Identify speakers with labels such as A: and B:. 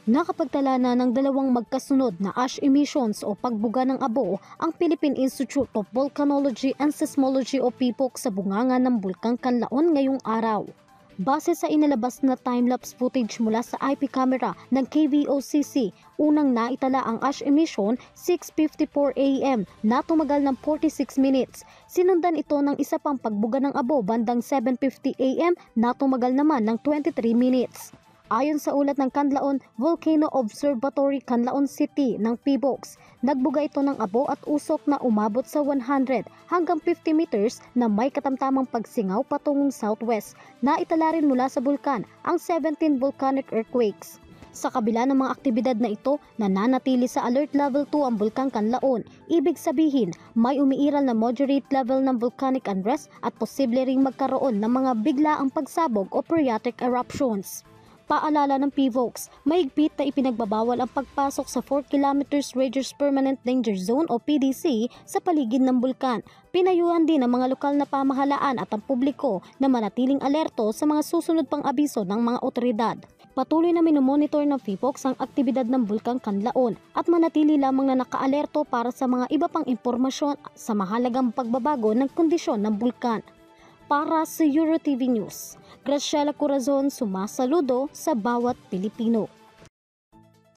A: Nakapagtala na ng dalawang magkasunod na ash emissions o pagbuga ng abo ang Philippine Institute of Volcanology and Seismology o PIVOC sa bunganga ng Bulkang Kanlaon ngayong araw. Base sa inilabas na time-lapse footage mula sa IP camera ng KVOCC, unang naitala ang ash emission 6:54 AM na tumagal ng 46 minutes. Sinundan ito ng isa pang pagbuga ng abo bandang 7:50 AM na tumagal naman ng 23 minutes. Ayon sa ulat ng Canlaon Volcano Observatory Canlaon City ng PIVOC, nagbuga ito ng abo at usok na umabot sa 100 hanggang 50 meters na may katamtamang pagsingaw patungong southwest. Naitala rin mula sa bulkan ang 17 volcanic earthquakes. Sa kabila ng mga aktibidad na ito, nananatili sa alert level 2 ang Bulkang Kanlaon. Ibig sabihin, may umiiral na moderate level ng volcanic unrest at posible ring magkaroon ng mga biglaang pagsabog o phreatic eruptions. Paalala ng PIVOC, mahigpit na ipinagbabawal ang pagpasok sa 4 kilometers radius permanent danger zone o PDC sa paligid ng bulkan. Pinayuhan din ng mga lokal na pamahalaan at ang publiko na manatiling alerto sa mga susunod pang abiso ng mga otoridad. Patuloy na minomonitor ng PIVOC ang aktibidad ng Bulkang Kanlaon at manatili lamang na nakaalerto para sa mga iba pang impormasyon sa mahalagang pagbabago ng kondisyon ng bulkan. Para sa EuroTV News, Graciela Corazon sumasaludo sa bawat Pilipino.